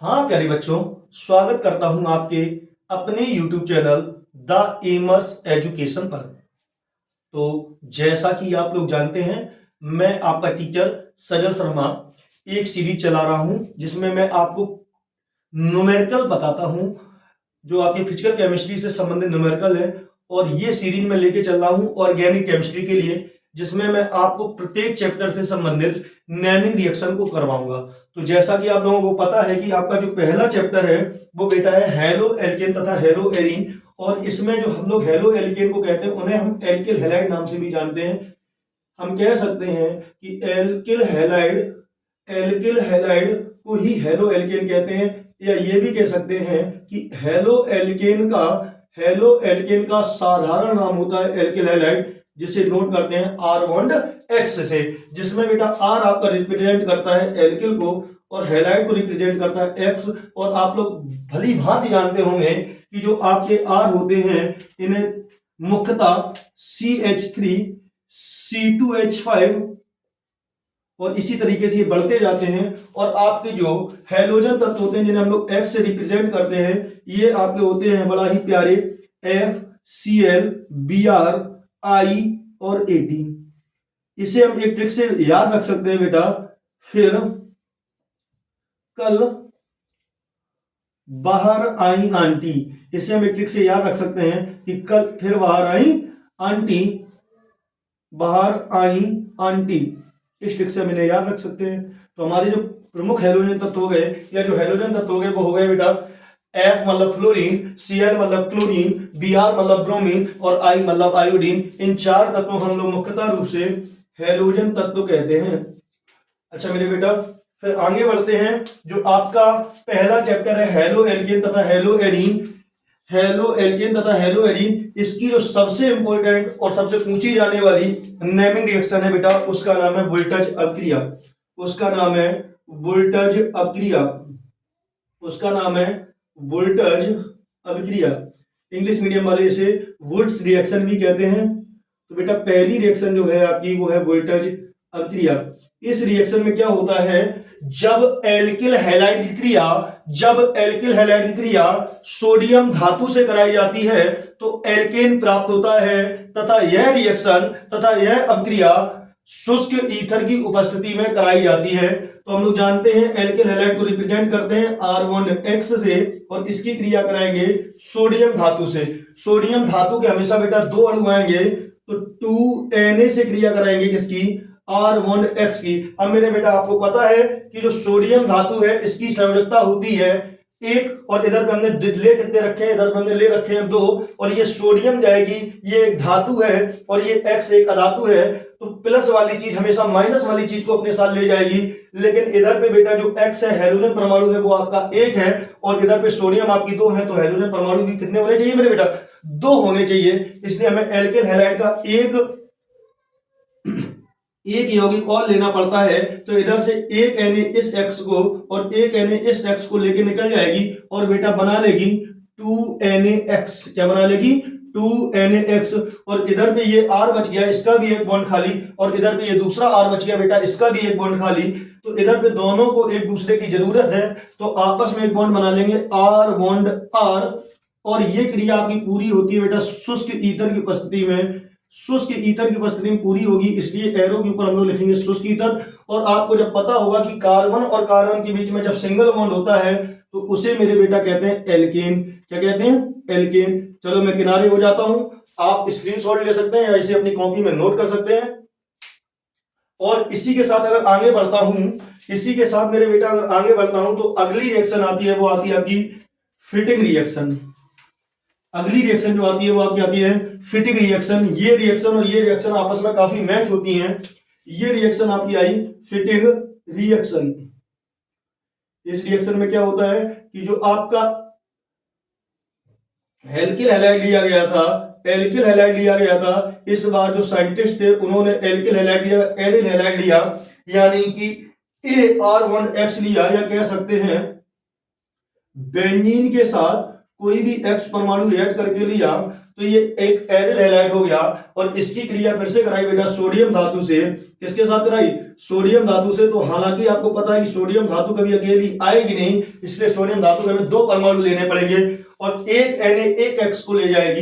हाँ प्यारे बच्चों, स्वागत करता हूं आपके अपने YouTube चैनल द एमर्स एजुकेशन पर। तो जैसा कि आप लोग जानते हैं, मैं आपका टीचर सजल शर्मा एक सीरीज चला रहा हूं जिसमें मैं आपको न्यूमेरिकल बताता हूं, जो आपके फिजिकल केमिस्ट्री से संबंधित न्यूमेरिकल है। और ये सीरीज में लेके चल रहा हूं ऑर्गेनिक केमिस्ट्री के लिए, जिसमें मैं आपको प्रत्येक चैप्टर से संबंधित नेमिंग रिएक्शन को करवाऊंगा। तो जैसा कि आप लोगों को पता है कि आपका जो पहला चैप्टर है वो बेटा है हेलो एल्केन तथा हेलो एरीन। और इसमें जो हम लोग हेलो एल्केन को कहते हैं उन्हें हम एल्किल हैलाइड नाम से भी जानते हैं। हम कह सकते हैं कि एल्किल हैलाइड को ही हेलो एल्केन कहते हैं, या ये भी कह सकते हैं कि हेलो एल्केन का साधारण नाम होता है एल्किल हैलाइड, जिसे नोट करते हैं आर बॉन्ड एक्स से, जिसमें बेटा आर आपका रिप्रेजेंट करता है एल्किल को और हैलाइड को रिप्रेजेंट करता है एक्स। और आप लोग भली भांति जानते होंगे कि जो आपके आर होते हैं इन्हें मुख्यतः CH3 C2H5 और इसी तरीके से ये बढ़ते जाते हैं। और आपके जो हैलोजन तत्व होते हैं जिन्हें हम लोग एक्स से रिप्रेजेंट करते हैं, ये आपके होते हैं बड़ा ही प्यारे FCl Br I और AT। इसे हम एक ट्रिक से याद रख सकते हैं बेटा, फिर कल बाहर आई आंटी। इसे हम एक ट्रिक से याद रख सकते हैं कि कल फिर बाहर आई आंटी, बाहर आई आंटी। इस ट्रिक से हम इन्हें याद रख सकते हैं। तो हमारे जो प्रमुख हैलोजन तत्व हो गए या जो हैलोजन तत्व हो गए वो हो गए बेटा F मतलब फ्लोरीन, Cl मतलब क्लोरीन, Br मतलब ब्रोमीन और I मतलब आयोडीन। इन चार तत्वों हम लोग मुख्यतः रूप से हैलोजन तत्व कहते हैं। अच्छा मेरे बेटा, फिर आगे बढ़ते हैं। जो आपका पहला चैप्टर है हेलो एल्केन तथा हेलो एरीन, हेलो एल्केन तथा हेलो एरीन, इसकी जो सबसे इंपॉर्टेंट और सबसे पूछी जाने वाली नेमिंग रिएक्शन है बेटा, उसका नाम है वोल्टेज अपक्रिया। उसका नाम है वोल्टेज अपक्रिया। उसका नाम है वोल्टेज अभिक्रिया। इंग्लिश मीडियम वाले इसे वुड्स रिएक्शन भी कहते हैं। तो बेटा पहली रिएक्शन जो है आपकी वो है वोल्टेज अभिक्रिया। इस रिएक्शन में क्या होता है, जब एल्किल हैलाइड की क्रिया सोडियम धातु से कराई जाती है तो एल्केन प्राप्त होता है, तथा यह अभिक्रिया शुष्क ईथर की उपस्थिति में कराई जाती है। तो हम लोग जानते हैं एल्किल हैलाइड को रिप्रेजेंट करते हैं आर बॉन्ड एक्स से, और इसकी क्रिया कराएंगे सोडियम धातु से। सोडियम धातु के हमेशा बेटा दो अणु आएंगे, तो 2Na से क्रिया कराएंगे किसकी, आर बॉन्ड एक्स की। अब मेरे बेटा आपको पता है कि जो सोडियम धातु है इसकी संयोजकता होती है एक, और इधर पे हमने ले कितने रखे हैं, इधर पे हमने ले रखे हैं 2, और ये सोडियम जाएगी, ये एक धातु है और ये एक्स एक अधातु है। तो प्लस वाली चीज हमेशा माइनस वाली चीज को अपने साथ ले जाएगी। लेकिन इधर पे बेटा जो एक्स है हैलोजन परमाणु है वो आपका एक है, और इधर पे सोडियम आपकी 2 है, तो हैलोजन परमाणु भी कितने होने चाहिए मेरे बेटा, 2 होने चाहिए। इसलिए हमें एल्किल हैलाइड का एक यौगिक और लेना पड़ता है। तो इधर से एक Na इस एक्स को और एक Na इस एक्स को लेके निकल जाएगी और बेटा बना लेगी 2NaX। क्या बना लेगी, 2NaX। और इधर पे ये R बच गया, इसका भी एक बॉन्ड खाली, और इधर पे ये दूसरा R बच गया बेटा, इसका भी एक बॉन्ड खाली। तो इधर पे दोनों को एक दूसरे की जरूरत है, तो आपस में एक बॉन्ड बना लेंगे R बॉन्ड R। और ये क्रिया आपकी पूरी होती है बेटा शुष्क ईथर की उपस्थिति में। शुष्क ईथर की उपस्थिति में पूरी होगी, इसलिए एरो के ऊपर हम लोग लिखेंगे शुष्क ईथर। और आपको जब पता होगा कि कार्बन और कार्बन के बीच में जब सिंगल बॉन्ड होता है तो उसे मेरे बेटा कहते हैं एल्केन। क्या कहते हैं, एल्केन। चलो मैं किनारे हो जाता हूं, आप स्क्रीनशॉट ले सकते हैं या इसे अपनी कॉपी में नोट कर सकते हैं। और इसी के साथ अगर आगे बढ़ता हूं, इसी के साथ मेरे बेटा अगर आगे बढ़ता हूं तो अगली रिएक्शन आती है, वो आती है आपकी फिटिंग रिएक्शन। अगली रिएक्शन जो आती है वो आपकी आती है फिटिंग रिएक्शन। ये रिएक्शन और ये रिएक्शन आपस में काफी मैच होती हैं। ये रिएक्शन आपकी आई फिटिंग रिएक्शन। इस रिएक्शन में क्या होता है कि जो आपका एल्किल हैलाइड लिया गया था, इस बार जो साइंटिस्ट थे उन्होंने एल्किल हैलाइड लिया, एरिल हैलाइड लिया, यानी कि AR1X लिया, या कह सकते हैं बेंजीन के साथ कोई भी एक्स परमाणु ऐड करके लिया तो ये एक एरिल हैलाइड हो गया और इसकी क्रिया फिर से कराई बेटा सोडियम धातु से। किसके साथ कराई? सोडियम धातु से। तो हालांकि आपको पता है कि सोडियम धातु कभी अकेली आएगी नहीं, इसलिए सोडियम धातु में हमें 2 परमाणु लेने पड़ेंगे और एक Na एक X को ले जाएगी,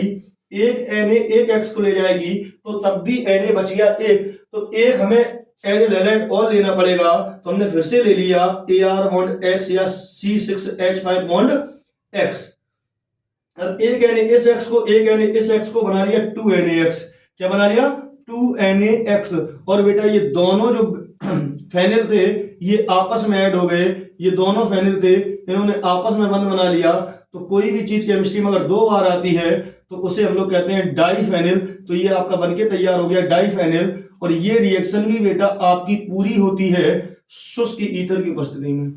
एक Na एक X को ले जाएगी, तो तब भी Na बच गया एक, तो एक हमें एरिल हैलाइड और लेना पड़ेगा। तो हमने फिर से ले लिया Ar बॉन्ड X या C6H5 बॉन्ड X। अब एक Na इस X को बना लिया 2NaX। क्या बना लिया? 2NaX। और बेटा ये दोनों जो फेनिल थे ये आपस में ऐड हो गए, ये दोनों फेनिल थे इन्होंने आपस में बंध बना लिया। तो कोई भी चीज केमिस्ट्री में अगर 2 बार आती है तो उसे हम लोग कहते हैं डाईफेनिल। तो ये आपका बनके तैयार हो गया डाईफेनिल। और ये रिएक्शन भी बेटा आपकी पूरी होती है शुष्क ईथर की उपस्थिति में।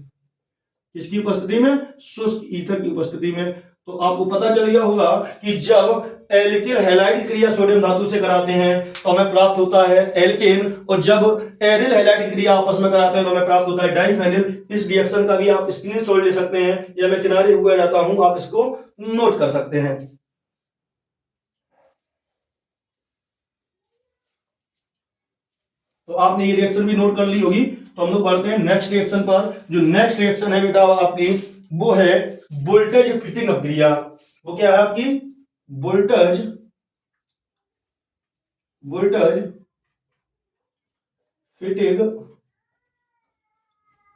किसकी उपस्थिति में? शुष्क ईथर की उपस्थिति में। तो आपको पता चल गया होगा कि जब एल्किल हैलाइड की क्रिया सोडियम धातु से कराते हैं तो हमें प्राप्त होता है एल्केन, और जब एरिल हैलाइड की क्रिया आपस में कराते हैं तो हमें प्राप्त होता है डाईफेनिल। इस रिएक्शन का भी आप स्क्रीनशॉट ले सकते हैं या मैं किनारे हुआ जाता हूं, आप इसको नोट कर सकते हैं। तो आपने ये रिएक्शन भी नोट कर ली होगी। तो हम लोग बढ़ते हैं नेक्स्ट रिएक्शन पर। जो नेक्स्ट रिएक्शन है बेटा आपकी वो है वोल्टेज फिटिंग अभिक्रिया। वो क्या है आपकी? वोल्टेज फिटिंग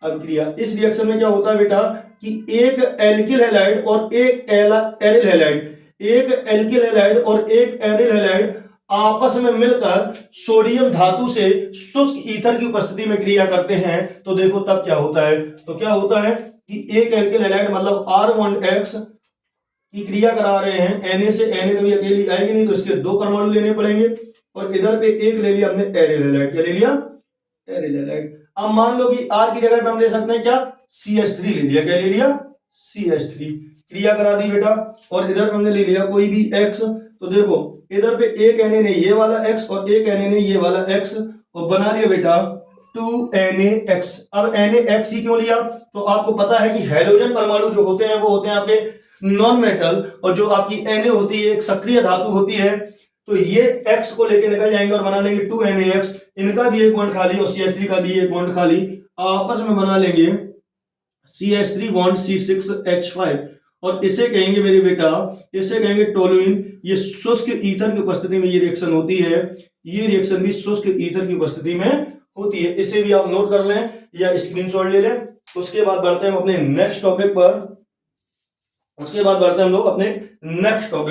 अभिक्रिया। इस रिएक्शन में क्या होता है बेटा कि एक एल्किल हैलाइड और एक एरिल हैलाइड, एक एल्किल हैलाइड और एक एरिल हैलाइड आपस में मिलकर सोडियम धातु से शुष्क ईथर की उपस्थिति में क्रिया करते हैं। तो देखो तब क्या होता है। तो क्या होता है कि एक एल्किल हैलाइड मतलब R बॉन्ड X की क्रिया करा रहे हैं, Na से Na कभी अकेली आएगी नहीं, तो इसके 2 परमाणु लेने पड़ेंगे। और इधर पे एक ले लिया हमने एरिल हैलाइड। क्या ले लिया? Aryl halide. अब मान लो कि R की जगह पे हम ले सकते हैं क्या? CH3 ले लिया। क्या ले लिया? CH3। क्रिया करा दी बेटा। और इधर हमने ले लिया कोई भी X। तो देखो इधर पे एक Na ने ये वाला X और एक Na ने ये वाला X और बना लिया बेटा 2NaX। अब NaX ही क्यों लिया? तो आपको पता है कि हैलोजन परमाणु जो होते हैं वो होते हैं आपके नॉन मेटल, और जो आपकी Na होती है एक सक्रिय धातु होती है। तो ये X को लेके निकल जाएंगे और बना लेंगे 2NaX। इनका भी एक बॉन्ड खाली और CH3 का भी एक बॉन्ड खाली, आपस में बना लेंगे CH3 बॉन्ड C6H5 और इसे कहेंगे मेरे बेटा, इसे कहेंगे टोलुइन। ये शुष्क ईथर की उपस्थिति में ये रिएक्शन होती है। ये रिएक्शन भी शुष्क ईथर की उपस्थिति में होती है। इसे भी आप नोट कर लें या स्क्रीनशॉट ले लें। उसके बाद बढ़ते हैं हम अपने नेक्स्ट टॉपिक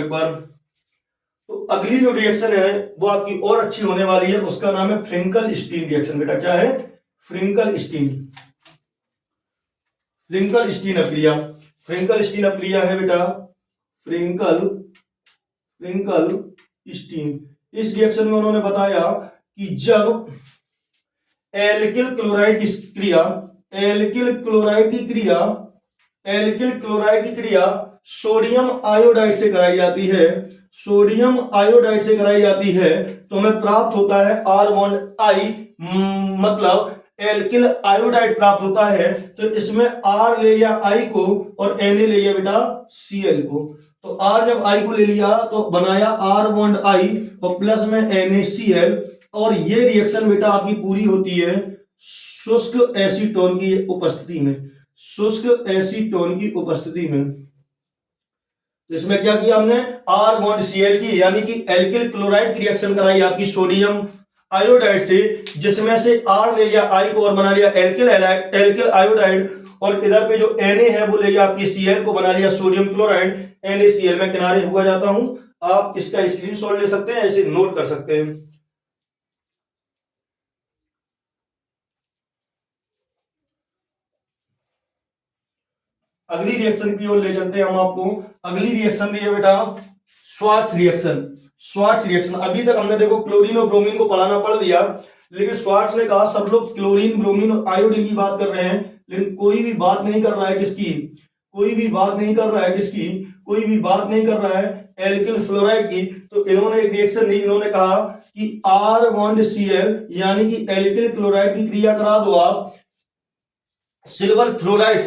पर। तो अगली जो रिएक्शन है वो आपकी और अच्छी होने वाली है, उसका नाम है फ्रिंकल स्टीन रिएक्शन। बेटा क्या है? फ्रिंकल स्टीन अभिक्रिया। फ्रिंकल स्टीन अभिक्रिया है बेटा फ्रिंकल स्टीन। इस रिएक्शन में उन्होंने बताया कि जब एल्किल क्लोराइड की क्रिया सोडियम आयोडाइड से कराई जाती है, तो हमें प्राप्त होता है R बॉन्ड I, मतलब एल्किल आयोडाइड प्राप्त होता है। तो इसमें R ले लिया I को और Na ले लिया बेटा Cl को। तो R जब I को ले लिया तो बनाया R बॉन्ड I और प्लस में NaCl। और ये रिएक्शन बेटा आपकी पूरी होती है शुष्क एसीटोन की उपस्थिति में। तो इसमें क्या किया हमने? R बॉन्ड Cl की, यानी कि एल्किल क्लोराइड की रिएक्शन कराई आपकी सोडियम आयोडाइड से, जिसमें से R ले लिया I को और बना लिया एल्किल आयोडाइड। और इधर पे जो Na है वो ले लिया आपकी Cl को, बना लिया सोडियम क्लोराइड NaCl। मैं किनारे हुआ जाता हूं, आप इसका स्क्रीनशॉट ले सकते हैं, ऐसे नोट कर सकते हैं। अगली रिएक्शन की ओर ले चलते हैं हम आपको। अगली रिएक्शन भी है बेटा स्वार्ट्ज रिएक्शन। अभी तक हमने देखो क्लोरीन और ब्रोमीन को पढ़ाना पड़ दिया, लेकिन स्वार्ट्ज ने कहा सब लोग क्लोरीन, ब्रोमीन और आयोडीन की बात कर रहे हैं, लेकिन कोई भी बात नहीं कर रहा है एल्किल फ्लोराइड की। तो इन्होंने एक रिएक्शन दी, इन्होंने कहा कि R बॉन्ड Cl यानी कि एल्किल क्लोराइड की क्रिया करा दो आप सिल्वर फ्लोराइड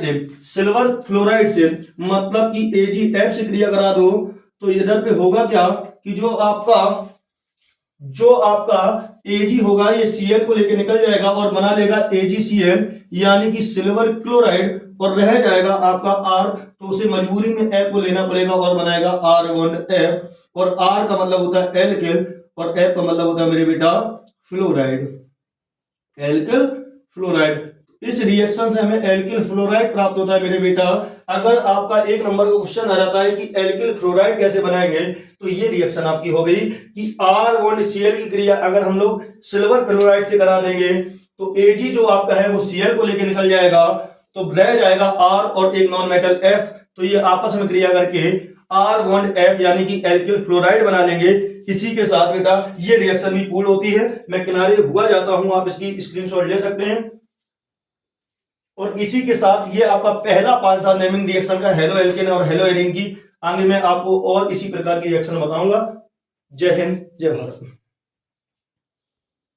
से, मतलब कि AgF से क्रिया करा दो। तो इधर पे होगा क्या कि जो आपका Ag होगा ये Cl को लेके निकल जाएगा और बना लेगा AgCl यानी कि सिल्वर क्लोराइड, और रह जाएगा आपका R, तो उसे मजबूरी में F को लेना पड़ेगा और बनाएगा R बॉन्ड F, और R का मतलब होता है एल्किल और F का मतलब होता है मेरे बेटा फ्लोराइड, एल्किल फ्लोराइड। इस रिएक्शन से हमें एल्किल फ्लोराइड प्राप्त होता है मेरे बेटा। अगर आपका एक नंबर का क्वेश्चन आ जाता है कि एल्किल फ्लोराइड कैसे बनाएंगे, तो ये रिएक्शन आपकी हो गई कि R बॉन्ड Cl की क्रिया अगर हम लोग सिल्वर क्लोराइड से करा देंगे तो Ag जो आपका है वो Cl को लेकर निकल जाएगा, तो रह जाएगा R और एक नॉन मेटल F, तो ये आपस में क्रिया करके R बॉन्ड F यानी कि एल्किल फ्लोराइड बना लेंगे। इसी के साथ बेटा ये रिएक्शन भी पूर्ण होती है। मैं किनारे हुआ जाता हूं, आप इसकी स्क्रीनशॉट ले सकते हैं। और इसी के साथ ये आपका पहला पार्ट था नेमिंग रिएक्शन का, हेलो एल्केन और हेलो एरीन की। आगे मैं आपको और इसी प्रकार की रिएक्शन बताऊंगा। जय हिंद, जय भारत।